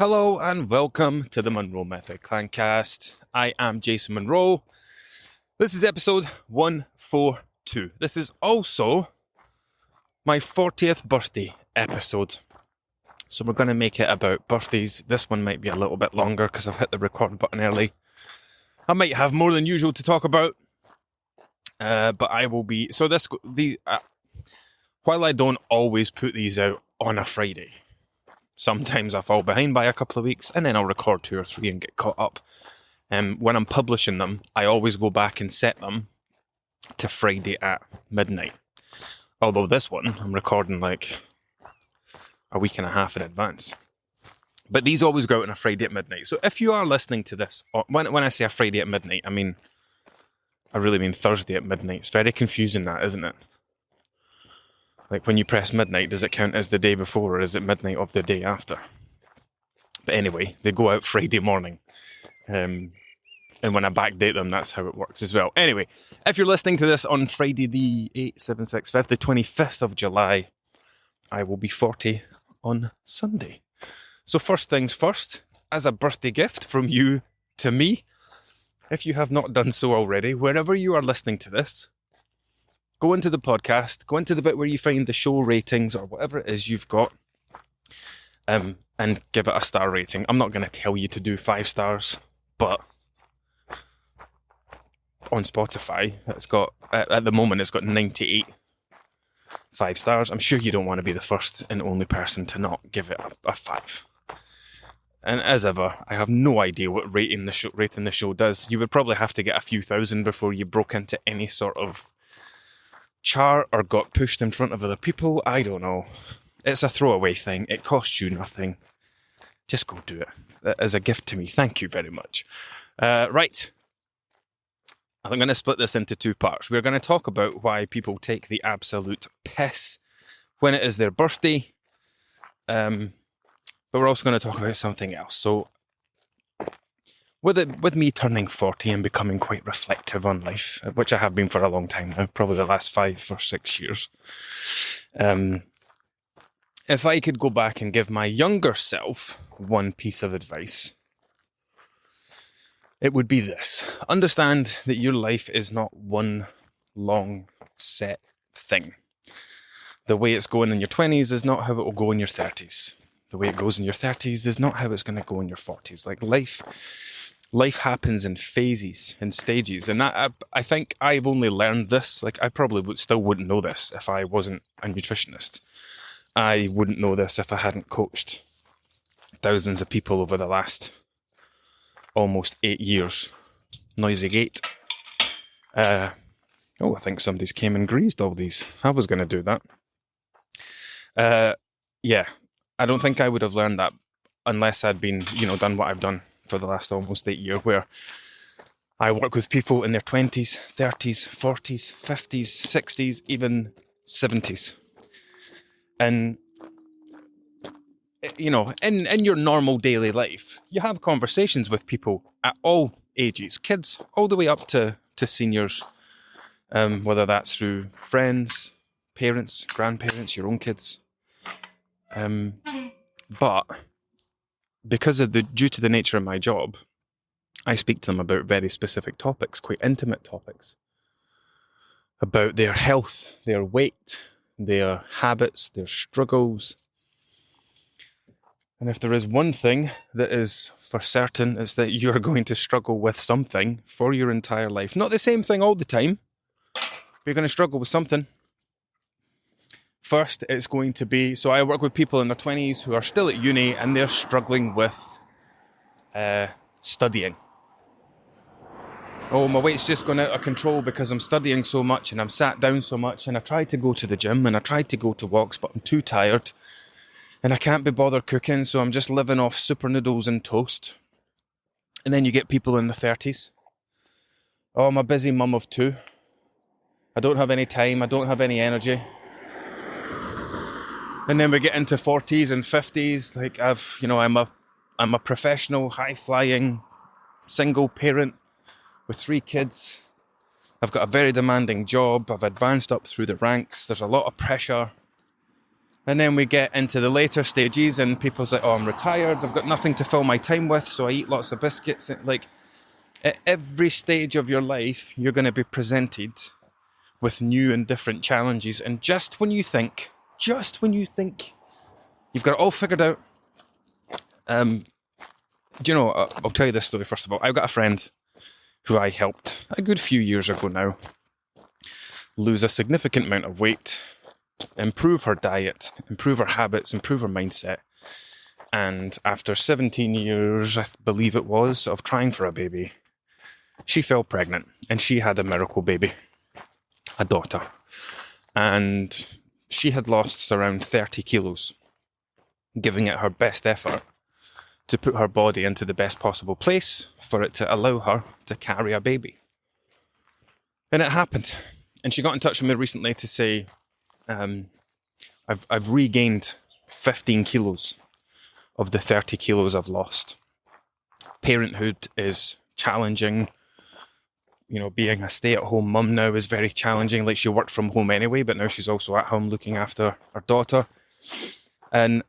Hello and welcome to the Monroe Method Clancast. I am Jason Monroe. This is episode 142. This is also my 40th birthday episode. So we're going to make it about birthdays. This one might be a little bit longer because I've hit the record button early. I might have more than usual to talk about. But I will be... while I don't always put these out on a Friday, sometimes I fall behind by a couple of weeks and then I'll record 2 or 3 and get caught up. When I'm publishing them, I always go back and set them to Friday at midnight. Although this one, I'm recording like a week and a half in advance. But these always go out on a Friday at midnight. So if you are listening to this, when I say a Friday at midnight, I really mean Thursday at midnight. It's very confusing that, isn't it? Like when you press midnight, does it count as the day before or is it midnight of the day after? But anyway, they go out Friday morning. And when I backdate them, that's how it works as well. Anyway, if you're listening to this on Friday the 8/7/6/5, the 25th of July, I will be 40 on Sunday. So first things first, as a birthday gift from you to me, if you have not done so already, wherever you are listening to this, go into the podcast, go into the bit where you find the show ratings or whatever it is you've got, and give it a star rating. I'm not going to tell you to do 5 stars, but on Spotify, it's got, at the moment, it's got 98 5 stars. I'm sure you don't want to be the first and only person to not give it a 5. And as ever, I have no idea what rating the show does. You would probably have to get a few thousand before you broke into any sort of chart or got pushed in front of other people. I don't know. It's a throwaway thing. It costs you nothing. Just go do it as a gift to me. Thank you very much. Right. I'm going to split this into 2 parts. We're going to talk about why people take the absolute piss when it is their birthday. But we're also going to talk about something else. So with me turning 40 and becoming quite reflective on life, which I have been for a long time now, probably the last 5 or 6 years. If I could go back and give my younger self one piece of advice, it would be this. Understand that your life is not one long set thing. The way it's going in your 20s is not how it will go in your 30s. The way it goes in your 30s is not how it's going to go in your 40s. Like life happens in phases, in stages. And I think I've only learned this. Like I probably wouldn't know this if I wasn't a nutritionist. I wouldn't know this if I hadn't coached thousands of people over the last almost 8 years. Noisy gate. I think somebody's came and greased all these. I was going to do that. Yeah, I don't think I would have learned that unless I'd been, done what I've done for the last almost 8 years, where I work with people in their 20s, 30s, 40s, 50s, 60s, even 70s. And, in your normal daily life, you have conversations with people at all ages, kids, all the way up to seniors, whether that's through friends, parents, grandparents, your own kids. But due to the nature of my job, I speak to them about very specific topics, quite intimate topics, about their health, their weight, their habits, their struggles. And if there is one thing that is for certain, it's that you're going to struggle with something for your entire life. Not the same thing all the time, but you're going to struggle with something. First, it's going to be... So I work with people in their 20s who are still at uni and they're struggling with studying. Oh, my weight's just gone out of control because I'm studying so much and I'm sat down so much and I tried to go to the gym and I tried to go to walks, but I'm too tired and I can't be bothered cooking, so I'm just living off super noodles and toast. And then you get people in the 30s. Oh, I'm a busy mum of 2. I don't have any time. I don't have any energy. And then we get into 40s and 50s. Like I'm a professional, high-flying, single parent with 3 kids. I've got a very demanding job. I've advanced up through the ranks. There's a lot of pressure. And then we get into the later stages and people's like, oh, I'm retired, I've got nothing to fill my time with, so I eat lots of biscuits. Like, at every stage of your life, you're going to be presented with new and different challenges. And just when you think you've got it all figured out, do you know, I'll tell you this story first of all. I've got a friend who I helped a good few years ago now lose a significant amount of weight, improve her diet, improve her habits, improve her mindset. And after 17 years, I believe it was, of trying for a baby, she fell pregnant and she had a miracle baby, a daughter. And she had lost around 30 kilos, giving it her best effort to put her body into the best possible place for it to allow her to carry a baby. And it happened. And she got in touch with me recently to say, I've regained 15 kilos of the 30 kilos I've lost. Parenthood is challenging. You know, being a stay-at-home mum now is very challenging. Like, she worked from home anyway, but now she's also at home looking after her daughter. And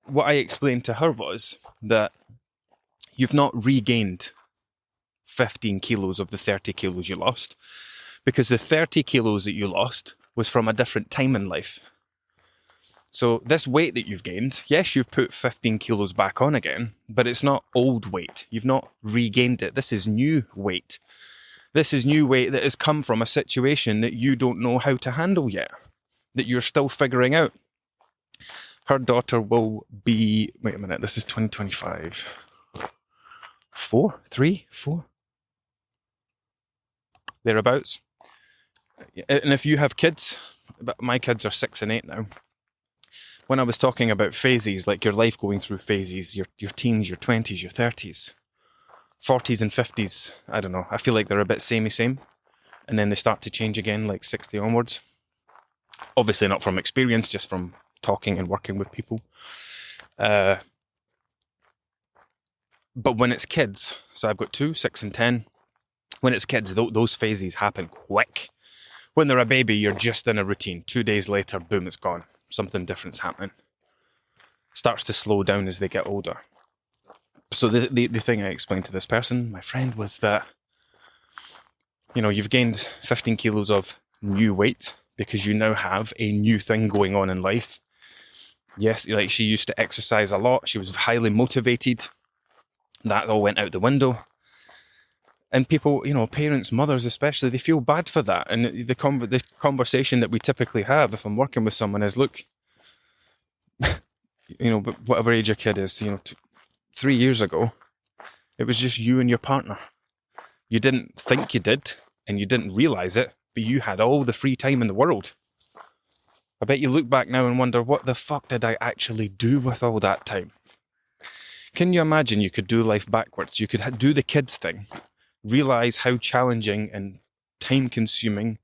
what I explained to her was that you've not regained 15 kilos of the 30 kilos you lost, because the 30 kilos that you lost was from a different time in life. So this weight that you've gained, yes, you've put 15 kilos back on again, but it's not old weight. You've not regained it. This is new weight. This is new weight that has come from a situation that you don't know how to handle yet, that you're still figuring out. Her daughter will be, wait a minute, this is 2025. 4? Thereabouts. And if you have kids, my kids are 6 and 8 now. When I was talking about phases, like your life going through phases, your teens, your 20s, your 30s, 40s and 50s, I don't know, I feel like they're a bit samey. And then they start to change again, like 60 onwards. Obviously not from experience, just from talking and working with people. But when it's kids, so I've got 2, 6 and 10. When it's kids, those phases happen quick. When they're a baby, you're just in a routine. 2 days later, boom, it's gone. Something different's happening. Starts to slow down as they get older. So the thing I explained to this person, my friend, was that, you know, you've gained 15 kilos of new weight because you now have a new thing going on in life. Yes, like, she used to exercise a lot. She was highly motivated. That all went out the window. And people, you know, parents, mothers especially, they feel bad for that. And the conversation that we typically have if I'm working with someone is, look, you know, but whatever age your kid is, you know, 3 years ago, it was just you and your partner. You didn't think you did, and you didn't realise it, but you had all the free time in the world. I bet you look back now and wonder, what the fuck did I actually do with all that time? Can you imagine you could do life backwards? You could do the kids thing, realise how challenging and time-consuming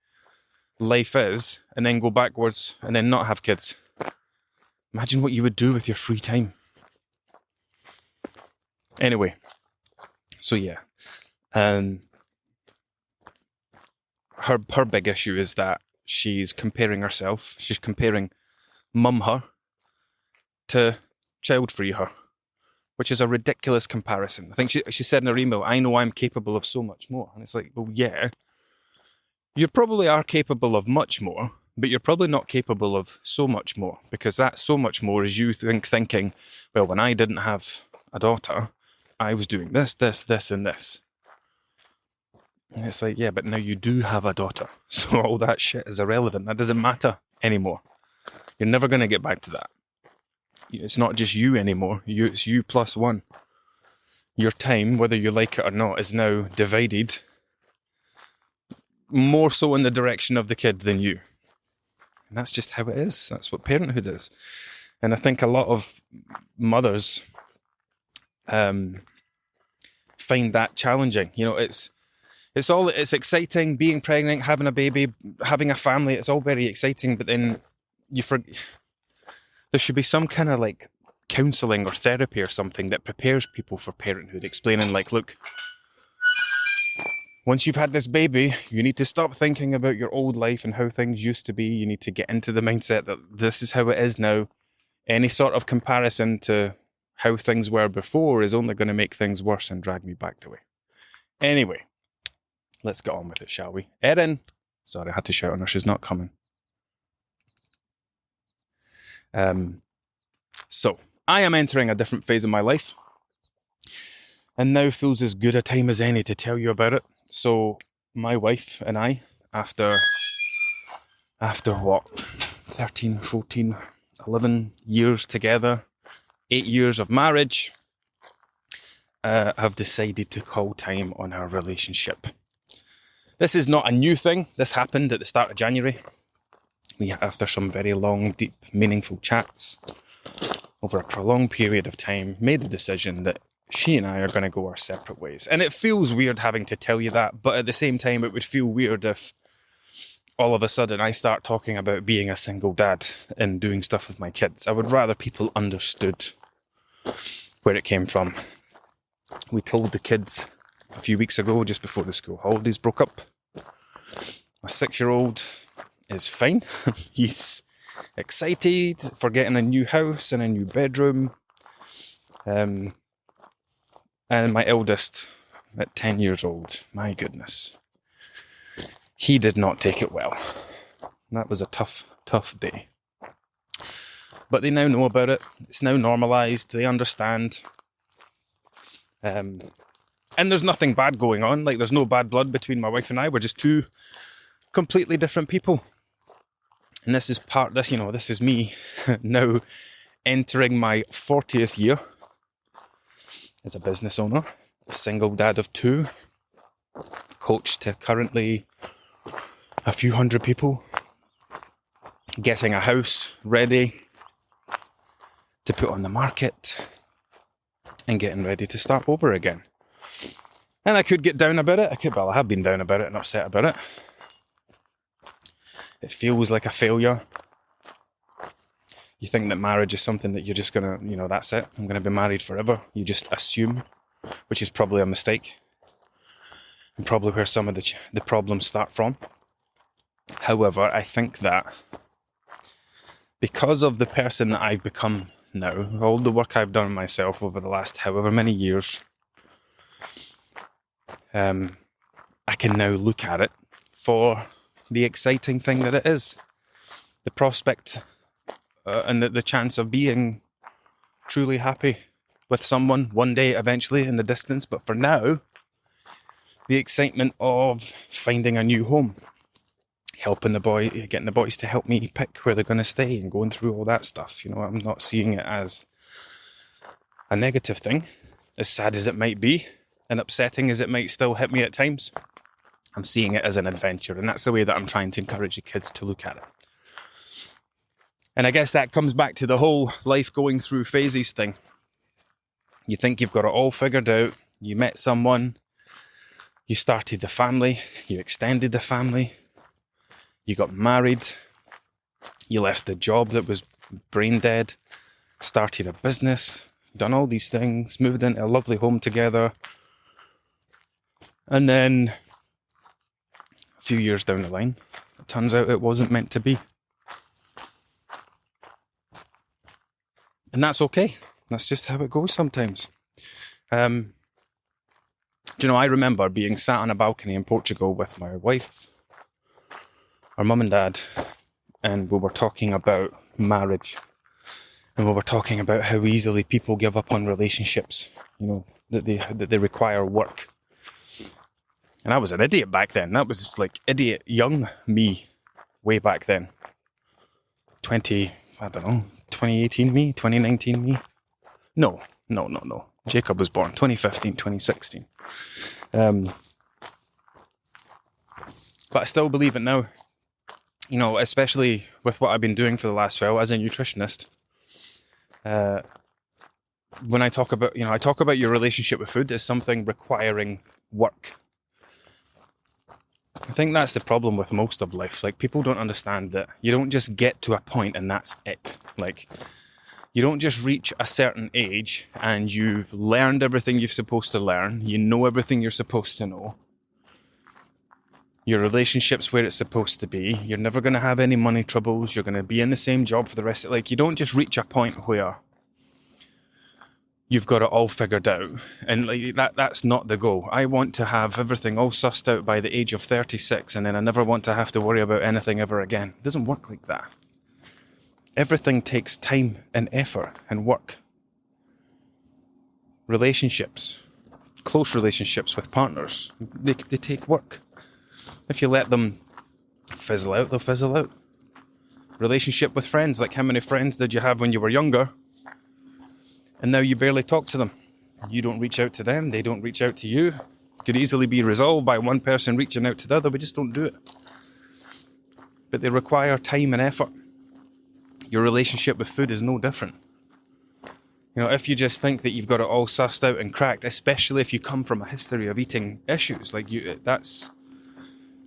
life is, and then go backwards and then not have kids. Imagine what you would do with your free time. Anyway, so yeah. Her big issue is that she's comparing herself. She's comparing mum her to child-free her, which is a ridiculous comparison. I think she said in her email, I know I'm capable of so much more. And it's like, well, yeah, you probably are capable of much more, but you're probably not capable of so much more, because that so much more is you thinking, well, when I didn't have a daughter, I was doing this, and this. And it's like, yeah, but now you do have a daughter. So all that shit is irrelevant. That doesn't matter anymore. You're never going to get back to that. It's not just you anymore. It's you plus one. Your time, whether you like it or not, is now divided more so in the direction of the kid than you. And that's just how it is. That's what parenthood is. And I think a lot of mothers find that challenging. You know, it's exciting, being pregnant, having a baby, having a family. It's all very exciting, but then there should be some kind of like counselling or therapy or something that prepares people for parenthood, explaining like, look, once you've had this baby, you need to stop thinking about your old life and how things used to be. You need to get into the mindset that this is how it is now. Any sort of comparison to how things were before is only going to make things worse and drag me back the way. Anyway, let's get on with it, shall we? Erin! Sorry, I had to shout on her. She's not coming. So, I am entering a different phase of my life, and now feels as good a time as any to tell you about it. So, my wife and I, after what, 13, 14, 11 years together, 8 years of marriage, have decided to call time on our relationship. This is not a new thing. This happened at the start of January. We, after some very long, deep, meaningful chats, over a prolonged period of time, made the decision that she and I are going to go our separate ways. And it feels weird having to tell you that, but at the same time, it would feel weird if all of a sudden I start talking about being a single dad and doing stuff with my kids. I would rather people understood where it came from. We told the kids a few weeks ago, just before the school holidays broke up. My 6-year-old is fine. He's excited for getting a new house and a new bedroom. And my eldest, at 10 years old, my goodness, he did not take it well. That was a tough day. But they now know about it. It's now normalised. They understand. And there's nothing bad going on. Like, there's no bad blood between my wife and I. We're just two completely different people. And this is me now entering my 40th year as a business owner, a single dad of 2, coach to currently a few hundred people, getting a house ready to put on the market, and getting ready to start over again. And I could get down about it. I have been down about it and upset about it. It feels like a failure. You think that marriage is something that you're just going to, that's it. I'm going to be married forever. You just assume, which is probably a mistake. And probably where some of the problems start from. However, I think that because of the person that I've become now, all the work I've done myself over the last however many years, I can now look at it for the exciting thing that it is. The prospect and the chance of being truly happy with someone one day eventually in the distance. But for now, the excitement of finding a new home, getting the boys to help me pick where they're going to stay and going through all that stuff. I'm not seeing it as a negative thing, as sad as it might be and upsetting as it might still hit me at times. I'm seeing it as an adventure, and that's the way that I'm trying to encourage the kids to look at it. And I guess that comes back to the whole life going through phases thing. You think you've got it all figured out. You met someone, you started the family, you extended the family, you got married, you left the job that was brain dead, started a business, done all these things, moved into a lovely home together. And then a few years down the line, it turns out it wasn't meant to be. And that's okay. That's just how it goes sometimes. I remember being sat on a balcony in Portugal with my wife, our mum and dad, and we were talking about marriage. And we were talking about how easily people give up on relationships, that they require work. And I was an idiot back then. That was like idiot young me way back then. 2018 me, 2019 me. No. Jacob was born 2015, 2016. But I still believe it now. Especially with what I've been doing for the last while as a nutritionist. When I talk about, your relationship with food as something requiring work. I think that's the problem with most of life. Like, people don't understand that you don't just get to a point and that's it. Like, you don't just reach a certain age and you've learned everything you're supposed to learn. You know everything you're supposed to know. Your relationship's where it's supposed to be. You're never going to have any money troubles. You're going to be in the same job for the rest of it. Like, you don't just reach a point where you've got it all figured out. And like that's not the goal. I want to have everything all sussed out by the age of 36, and then I never want to have to worry about anything ever again. It doesn't work like that. Everything takes time and effort and work. Relationships, close relationships with partners, they take work. If you let them fizzle out, they'll fizzle out. Relationship with friends, like how many friends did you have when you were younger? And now you barely talk to them. You don't reach out to them, they don't reach out to you. Could easily be resolved by one person reaching out to the other, we just don't do it. But they require time and effort. Your relationship with food is no different. You know, if you just think that you've got it all sussed out and cracked, especially if you come from a history of eating issues, that's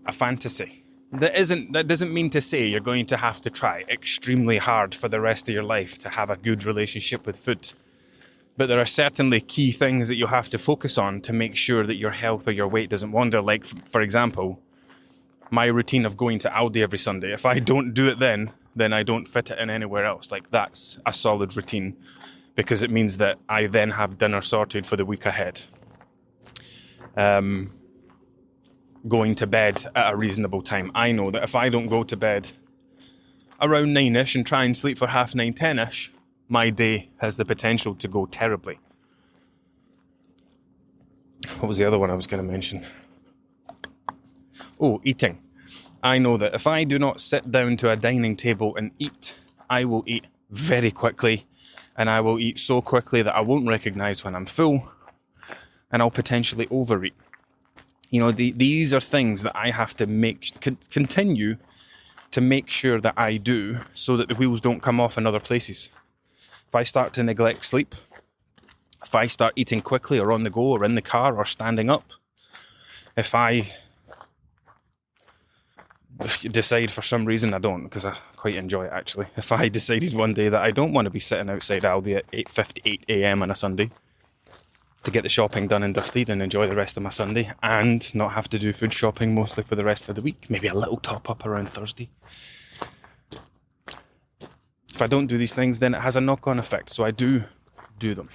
a fantasy. That doesn't mean to say you're going to have to try extremely hard for the rest of your life to have a good relationship with food. But there are certainly key things that you'll have to focus on to make sure that your health or your weight doesn't wander. Like, for example, my routine of going to Aldi every Sunday. If I don't do it then I don't fit it in anywhere else. Like, that's a solid routine, because it means that I then have dinner sorted for the week ahead. Going to bed at a reasonable time. I know that if I don't go to bed around 9ish and try and sleep for 9:30, 10ish, my day has the potential to go terribly. What was the other one I was going to mention? Oh, eating. I know that if I do not sit down to a dining table and eat, I will eat very quickly, and I will eat so quickly that I won't recognise when I'm full, and I'll potentially overeat. You know, these are things that I have to continue to make sure that I do, so that the wheels don't come off in other places. If I start to neglect sleep, if I start eating quickly or on the go or in the car or standing up, if I decide for some reason, I don't, because I quite enjoy it actually, if I decided one day that I don't want to be sitting outside Aldi at 8:58 a.m. on a Sunday to get the shopping done and dusted and enjoy the rest of my Sunday and not have to do food shopping mostly for the rest of the week, maybe a little top up around Thursday. If I don't do these things, then it has a knock-on effect, so I do them.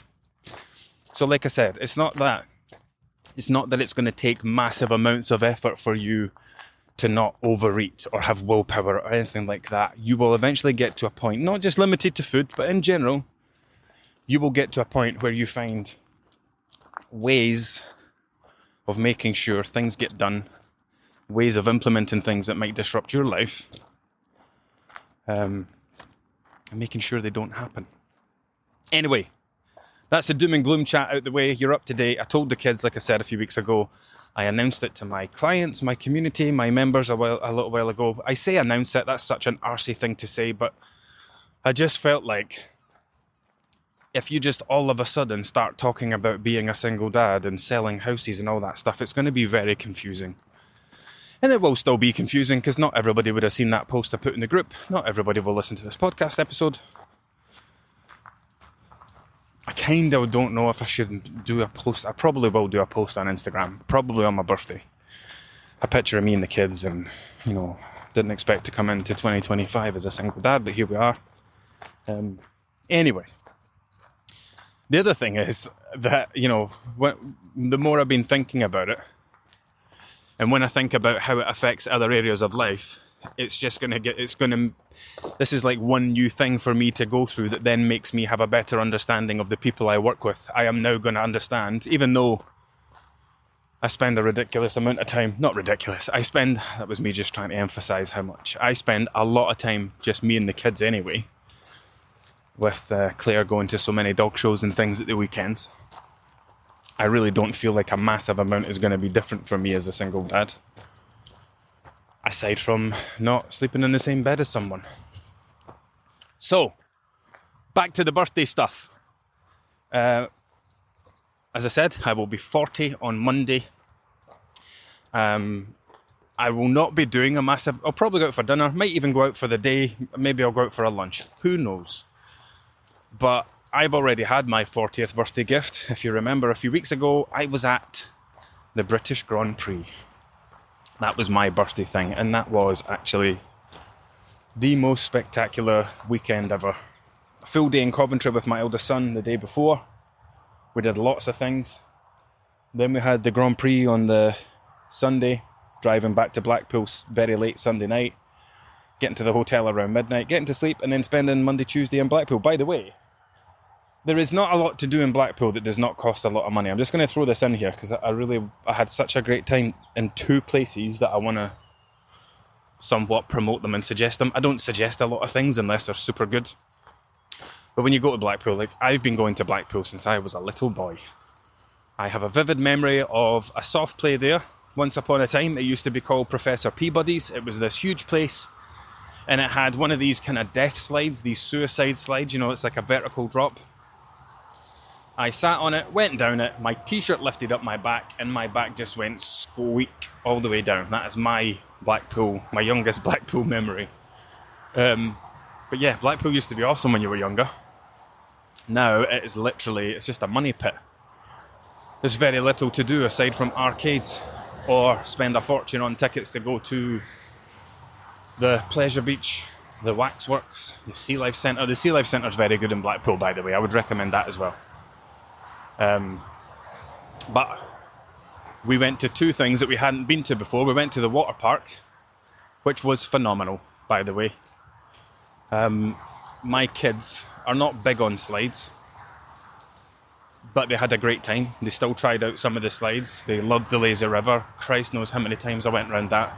So like I said, it's not that it's going to take massive amounts of effort for you to not overeat or have willpower or anything like that. You will eventually get to a point, not just limited to food, but in general, you will get to a point where you find ways of making sure things get done, ways of implementing things that might disrupt your life, and making sure they don't happen. Anyway, that's the doom and gloom chat out the way. You're up to date. I told the kids, like I said a few weeks ago, I announced it to my clients, my community, my members a little while ago. I say announce it, that's such an arsey thing to say, but I just felt like if you just all of a sudden start talking about being a single dad and selling houses and all that stuff, it's going to be very confusing. And it will still be confusing because not everybody would have seen that post I put in the group. Not everybody will listen to this podcast episode. I kind of don't know if I should do a post. I probably will do a post on Instagram, probably on my birthday. A picture of me and the kids, and, you know, didn't expect to come into 2025 as a single dad, but here we are. Anyway, the other thing is that, you know, the more I've been thinking about it, and when I think about how it affects other areas of life, this is like one new thing for me to go through that then makes me have a better understanding of the people I work with. I am now going to understand, even though I spend a ridiculous amount of time, that was me just trying to emphasize how much. I spend a lot of time, just me and the kids anyway, with Claire going to so many dog shows and things at the weekends. I really don't feel like a massive amount is going to be different for me as a single dad. Aside from not sleeping in the same bed as someone. So, back to the birthday stuff. As I said, I will be 40 on Monday. I will not be doing a massive... I'll probably go out for dinner, might even go out for the day, maybe I'll go out for a lunch. Who knows? But I've already had my 40th birthday gift. If you remember, a few weeks ago, I was at the British Grand Prix. That was my birthday thing, and that was actually the most spectacular weekend ever. A full day in Coventry with my eldest son the day before. We did lots of things. Then we had the Grand Prix on the Sunday, driving back to Blackpool very late Sunday night, getting to the hotel around midnight, getting to sleep, and then spending Monday, Tuesday in Blackpool. By the way, there is not a lot to do in Blackpool that does not cost a lot of money. I'm just going to throw this in here because I had such a great time in two places that I want to somewhat promote them and suggest them. I don't suggest a lot of things unless they're super good. But when you go to Blackpool, like I've been going to Blackpool since I was a little boy. I have a vivid memory of a soft play there. Once upon a time, it used to be called Professor Peabody's. It was this huge place, and it had one of these kind of death slides, these suicide slides, it's like a vertical drop. I sat on it, went down it, my t-shirt lifted up my back, and my back just went squeak all the way down. That is my youngest Blackpool memory. But yeah, Blackpool used to be awesome when you were younger. Now it's just a money pit. There's very little to do aside from arcades or spend a fortune on tickets to go to the Pleasure Beach, the Waxworks, the Sea Life Centre. The Sea Life Centre is very good in Blackpool, by the way. I would recommend that as well. But we went to two things that we hadn't been to before. We went to the water park, which was phenomenal, by the way. My kids are not big on slides, but they had a great time. They still tried out some of the slides. They loved the lazy river. Christ knows how many times I went around that.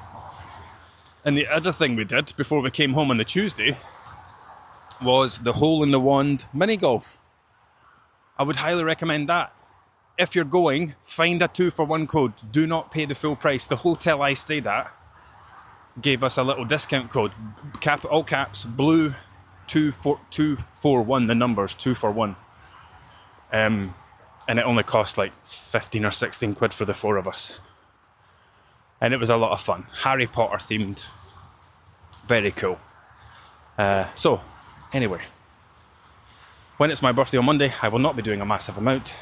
And the other thing we did before we came home on the Tuesday was the hole-in-the-wand mini-golf. I would highly recommend that. If you're going, find a 2-for-1 code. Do not pay the full price. The hotel I stayed at gave us a little discount code. All caps, blue, 241, the numbers, 2-for-1. And it only cost like 15 or 16 quid for the four of us. And it was a lot of fun. Harry Potter themed. Very cool. So, anyway. When it's my birthday on Monday, I will not be doing a massive amount.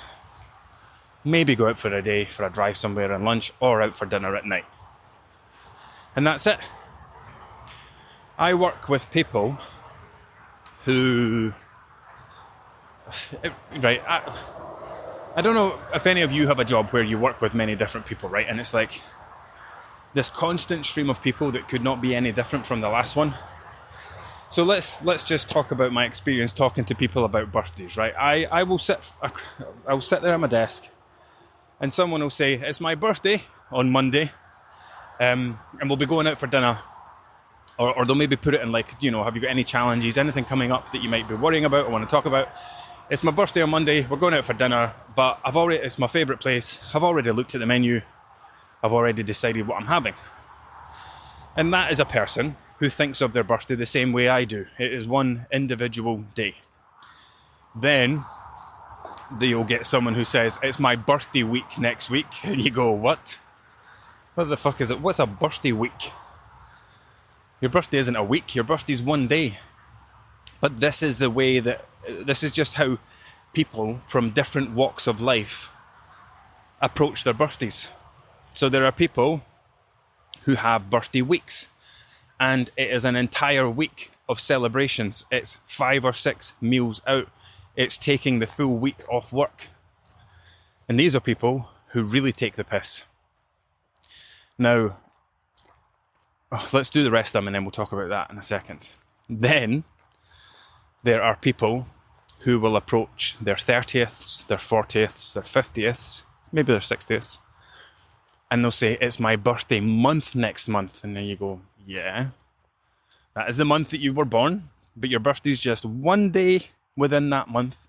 Maybe go out for a day, for a drive somewhere and lunch, or out for dinner at night. And that's it. I work with people who... Right, I don't know if any of you have a job where you work with many different people, right? And it's like this constant stream of people that could not be any different from the last one. So let's just talk about my experience talking to people about birthdays, right? I'll sit there at my desk, and someone will say, "It's my birthday on Monday, and we'll be going out for dinner," or they'll maybe put it in like, have you got any challenges, anything coming up that you might be worrying about or want to talk about? It's my birthday on Monday. We're going out for dinner, but it's my favourite place. I've already looked at the menu. I've already decided what I'm having, and that is a person who thinks of their birthday the same way I do. It is one individual day. Then you'll get someone who says, "It's my birthday week next week." And you go, "What? What the fuck is it? What's a birthday week?" Your birthday isn't a week. Your birthday's one day. But this is just how people from different walks of life approach their birthdays. So there are people who have birthday weeks. And it is an entire week of celebrations. It's 5 or 6 meals out. It's taking the full week off work. And these are people who really take the piss. Now, let's do the rest of them and then we'll talk about that in a second. Then, there are people who will approach their 30ths, their 40ths, their 50ths, maybe their 60ths. And they'll say, "It's my birthday month next month." And then you go, "Yeah, that is the month that you were born, but your birthday's just one day within that month."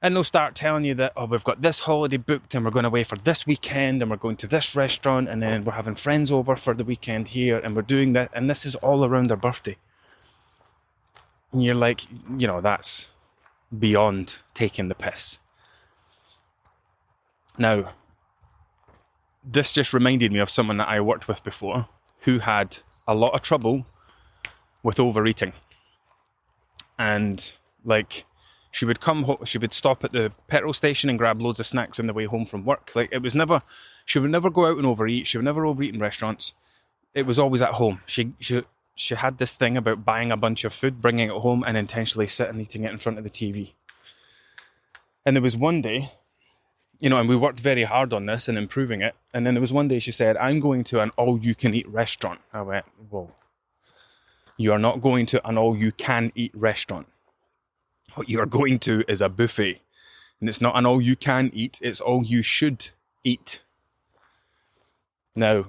And they'll start telling you that, we've got this holiday booked and we're going away for this weekend and we're going to this restaurant and then we're having friends over for the weekend here and we're doing that, and this is all around their birthday. And you're like, that's beyond taking the piss. Now, this just reminded me of someone that I worked with before who had a lot of trouble with overeating. And she would come home, she would stop at the petrol station and grab loads of snacks on the way home from work. It was never, She would never go out and overeat. She would never overeat in restaurants. It was always at home. She had this thing about buying a bunch of food, bringing it home, and intentionally sitting and eating it in front of the TV. And there was one day, and we worked very hard on this and improving it. And then there was one day she said, I'm going to an all-you-can-eat restaurant. I went, whoa. You are not going to an all-you-can-eat restaurant. What you are going to is a buffet. And it's not an all-you-can-eat, it's all-you-should eat. Now,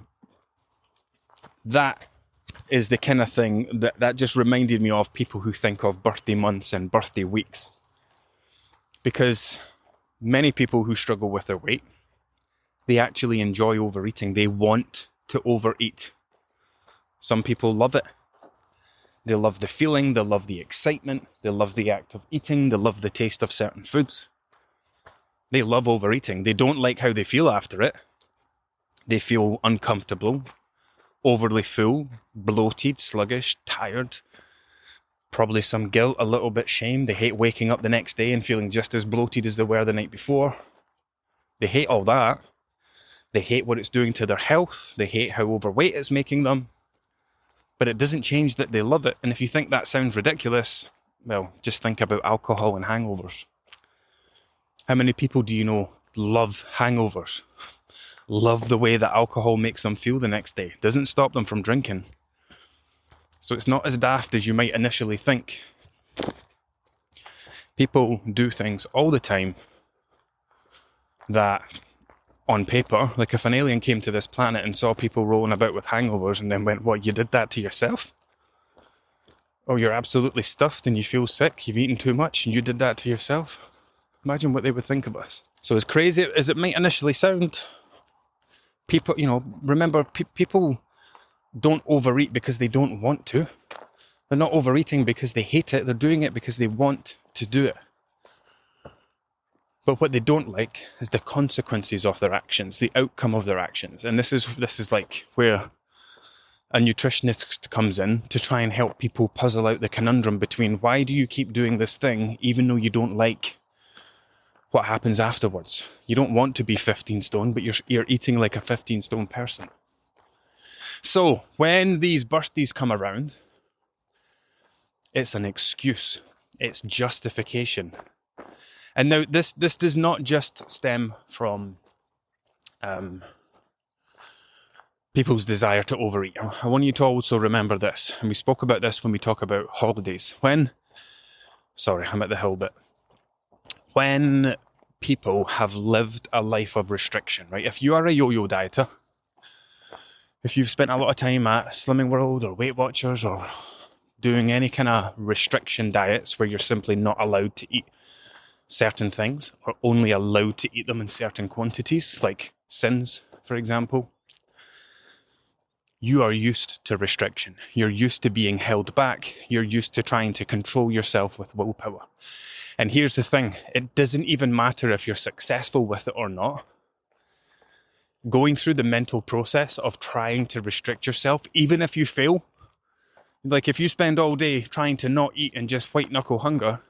that is the kind of thing that just reminded me of people who think of birthday months and birthday weeks. Because many people who struggle with their weight, they actually enjoy overeating. They want to overeat. Some people love it. They love the feeling, they love the excitement, they love the act of eating, they love the taste of certain foods. They love overeating. They don't like how they feel after it. They feel uncomfortable, overly full, bloated, sluggish, tired, probably some guilt, a little bit shame. They hate waking up the next day and feeling just as bloated as they were the night before. They hate all that. They hate what it's doing to their health. They hate how overweight it's making them. But it doesn't change that they love it. And if you think that sounds ridiculous, well, just think about alcohol and hangovers. How many people do you know love hangovers? Love the way that alcohol makes them feel the next day. Doesn't stop them from drinking. So it's not as daft as you might initially think. People do things all the time that, on paper, like if an alien came to this planet and saw people rolling about with hangovers and then went, what, you did that to yourself? Oh, you're absolutely stuffed and you feel sick, you've eaten too much and you did that to yourself? Imagine what they would think of us. So as crazy as it might initially sound, people, remember, people don't overeat because they don't want to. They're not overeating because they hate it. They're doing it because they want to do it. But what they don't like is the consequences of their actions, the outcome of their actions. And this is like where a nutritionist comes in to try and help people puzzle out the conundrum between why do you keep doing this thing even though you don't like what happens afterwards. You don't want to be 15 stone, but you're eating like a 15 stone person. So when these birthdays come around, it's an excuse. It's justification. And now this does not just stem from people's desire to overeat. I want you to also remember this, and we spoke about this when we talk about holidays. I'm at the hill bit. When people have lived a life of restriction, right? If you are a yo-yo dieter, if you've spent a lot of time at Slimming World or Weight Watchers or doing any kind of restriction diets where you're simply not allowed to eat certain things or only allowed to eat them in certain quantities, like sins, for example, you are used to restriction. You're used to being held back. You're used to trying to control yourself with willpower. And here's the thing, it doesn't even matter if you're successful with it or not. Going through the mental process of trying to restrict yourself, even if you fail, like if you spend all day trying to not eat and just white knuckle hunger,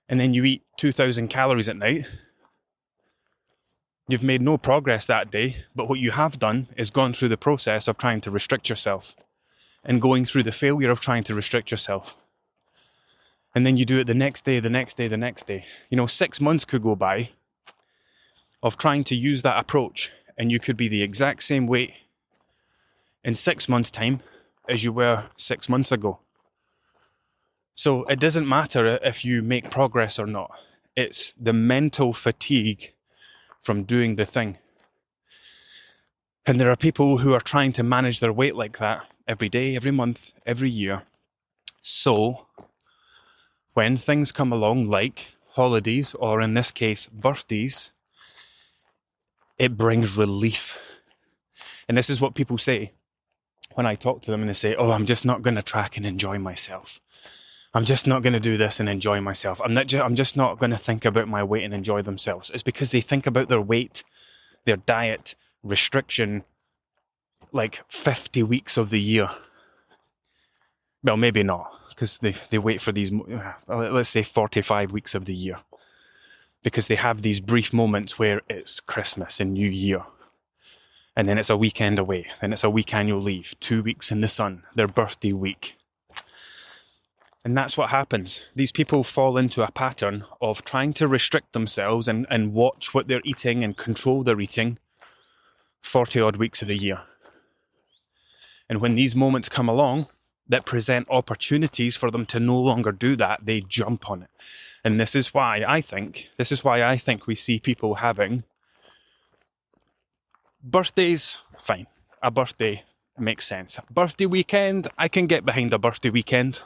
and then you eat 2,000 calories at night, you've made no progress that day, but what you have done is gone through the process of trying to restrict yourself and going through the failure of trying to restrict yourself. And then you do it the next day, the next day, the next day. 6 months could go by of trying to use that approach, and you could be the exact same weight in 6 months' time as you were 6 months ago. So it doesn't matter if you make progress or not. It's the mental fatigue from doing the thing. And there are people who are trying to manage their weight like that every day, every month, every year. So when things come along like holidays, or in this case, birthdays, it brings relief. And this is what people say when I talk to them, and they say, oh, I'm just not going to track and enjoy myself. I'm just not going to do this and enjoy myself. I'm just not going to think about my weight and enjoy themselves. It's because they think about their weight, their diet, restriction, like 50 weeks of the year. Well, maybe not, because they wait for these, let's say 45 weeks of the year. Because they have these brief moments where it's Christmas and New Year. And then it's a weekend away. Then it's a week annual leave. 2 weeks in the sun. Their birthday week. And that's what happens. These people fall into a pattern of trying to restrict themselves and watch what they're eating and control their eating 40 odd weeks of the year. And when these moments come along that present opportunities for them to no longer do that, they jump on it. And this is why I think we see people having birthdays. Fine. A birthday makes sense. Birthday weekend, I can get behind a birthday weekend.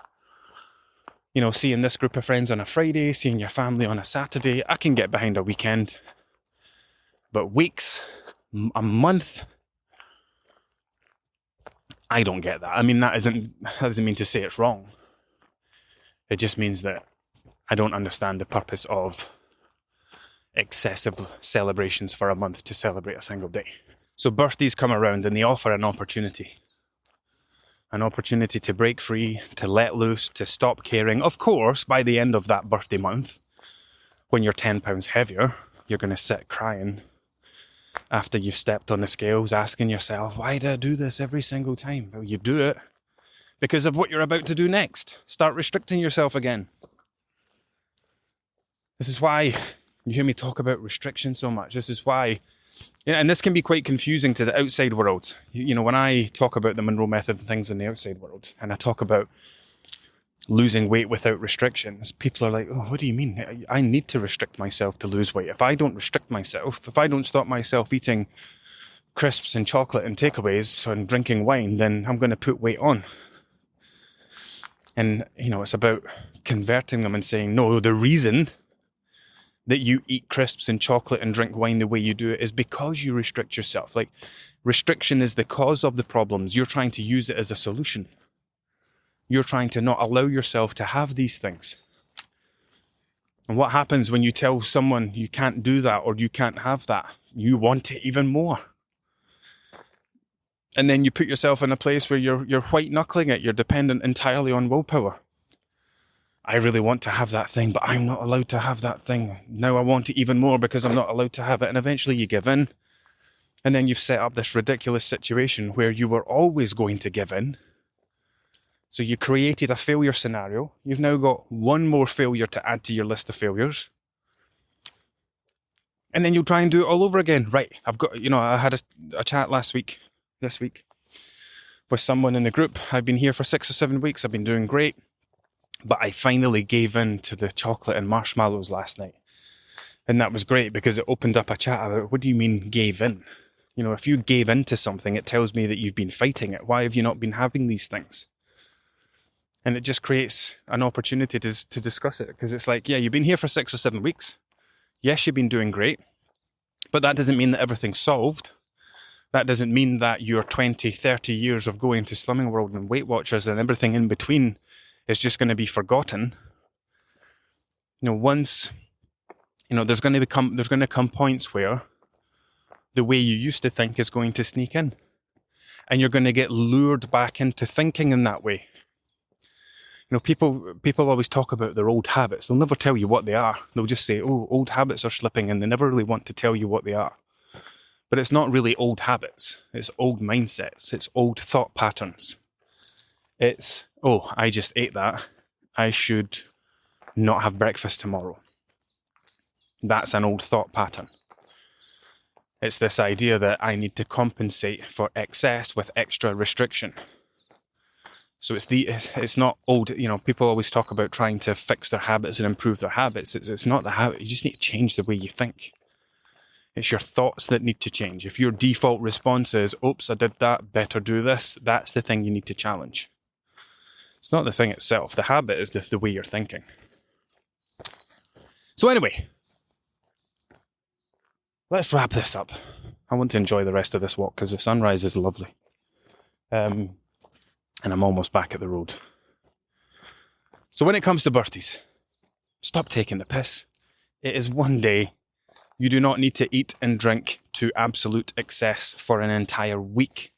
You know, seeing this group of friends on a Friday, seeing your family on a Saturday, I can get behind a weekend. But weeks, a month, I don't get that. I mean, that doesn't mean to say it's wrong. It just means that I don't understand the purpose of excessive celebrations for a month to celebrate a single day. So birthdays come around and they offer an opportunity. An opportunity to break free, to let loose, to stop caring. Of course, by the end of that birthday month, when you're 10 pounds heavier, you're going to sit crying after you've stepped on the scales, asking yourself, why do I do this every single time? Well, you do it because of what you're about to do next. Start restricting yourself again. This is why you hear me talk about restriction so much. This is why, and this can be quite confusing to the outside world. You know, when I talk about the Monroe Method and things in the outside world, and I talk about losing weight without restrictions, people are like, oh, what do you mean? I need to restrict myself to lose weight. If I don't restrict myself, if I don't stop myself eating crisps and chocolate and takeaways and drinking wine, then I'm going to put weight on. And, you know, it's about converting them and saying, no, the reason that you eat crisps and chocolate and drink wine the way you do it is because you restrict yourself. Like, restriction is the cause of the problems. You're trying to use it as a solution. You're trying to not allow yourself to have these things. And what happens when you tell someone you can't do that or you can't have that? You want it even more. And then you put yourself in a place where you're white-knuckling it. You're dependent entirely on willpower. I really want to have that thing, but I'm not allowed to have that thing. Now I want it even more because I'm not allowed to have it. And eventually you give in. And then you've set up this ridiculous situation where you were always going to give in. So you created a failure scenario. You've now got one more failure to add to your list of failures. And then you'll try and do it all over again. Right, I had a chat this week, with someone in the group. I've been here for 6 or 7 weeks. I've been doing great. But I finally gave in to the chocolate and marshmallows last night. And that was great because it opened up a chat about, what do you mean gave in? You know, if you gave in to something, it tells me that you've been fighting it. Why have you not been having these things? And it just creates an opportunity to discuss it. Because it's like, yeah, you've been here for 6 or 7 weeks. Yes, you've been doing great. But that doesn't mean that everything's solved. That doesn't mean that your 20, 30 years of going to Slimming World and Weight Watchers and everything in between is just going to be forgotten. You know, once, you know, there's going to come points where the way you used to think is going to sneak in. And you're going to get lured back into thinking in that way. You know, people always talk about their old habits. They'll never tell you what they are. They'll just say, oh, old habits are slipping, and they never really want to tell you what they are. But it's not really old habits. It's old mindsets. It's old thought patterns. It's, oh, I just ate that. I should not have breakfast tomorrow. That's an old thought pattern. It's this idea that I need to compensate for excess with extra restriction. So it's not old, you know, people always talk about trying to fix their habits and improve their habits. It's not the habit. You just need to change the way you think. It's your thoughts that need to change. If your default response is, oops, I did that, better do this, that's the thing you need to challenge. It's not the thing itself. The habit is the way you're thinking. So anyway, let's wrap this up. I want to enjoy the rest of this walk because the sunrise is lovely. And I'm almost back at the road. So when it comes to birthdays, stop taking the piss. It is one day. You do not need to eat and drink to absolute excess for an entire week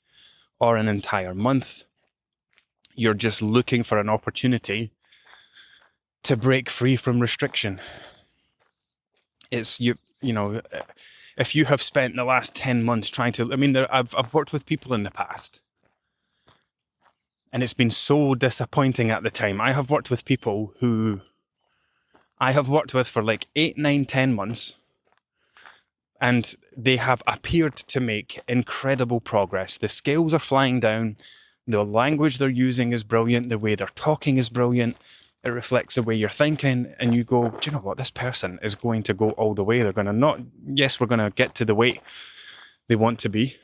or an entire month. You're just looking for an opportunity to break free from restriction. It's you if you have spent the last 10 months trying to, I've worked with people in the past, and it's been so disappointing at the time. I have worked with people who I have worked with for like 8, 9, 10 months, and they have appeared to make incredible progress. The scales are flying down. The language they're using is brilliant. The way they're talking is brilliant. It reflects the way you're thinking. And you go, do you know what? This person is going to go all the way. They're going to we're going to get to the weight they want to be,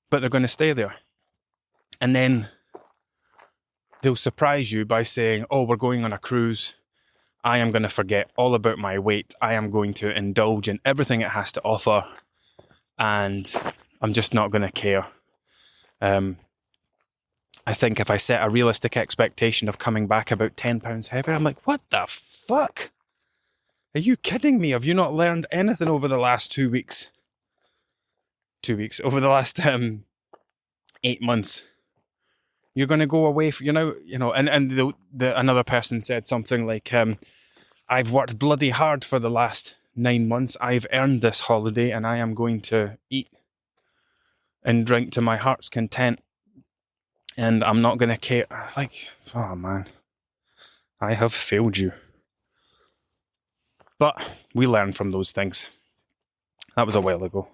but they're going to stay there. And then they'll surprise you by saying, oh, we're going on a cruise. I am going to forget all about my weight. I am going to indulge in everything it has to offer. And I'm just not going to care. I think if I set a realistic expectation of coming back about 10 pounds heavier, I'm like, what the fuck? Are you kidding me? Have you not learned anything over the last 2 weeks? 2 weeks. Over the last 8 months. You're going to go away, and another person said something like, I've worked bloody hard for the last 9 months. I've earned this holiday and I am going to eat and drink to my heart's content. And I'm not going to care. Like, oh man, I have failed you. But we learn from those things. That was a while ago.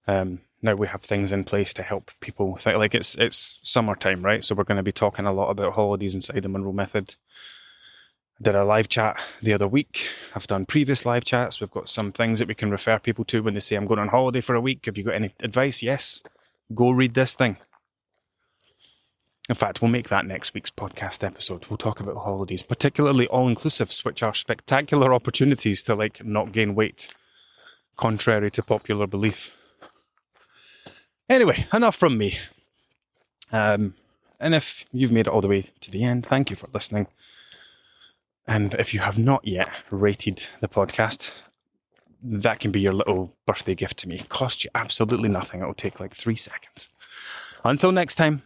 Now we have things in place to help people. Like it's summertime, right? So we're going to be talking a lot about holidays inside the Monroe Method. I did a live chat the other week. I've done previous live chats. We've got some things that we can refer people to when they say, I'm going on holiday for a week. Have you got any advice? Yes. Go read this thing. In fact, we'll make that next week's podcast episode. We'll talk about holidays, particularly all-inclusives, which are spectacular opportunities to not gain weight, contrary to popular belief. Anyway, enough from me. And if you've made it all the way to the end, thank you for listening. And if you have not yet rated the podcast, that can be your little birthday gift to me. It costs you absolutely nothing. It'll take 3 seconds. Until next time.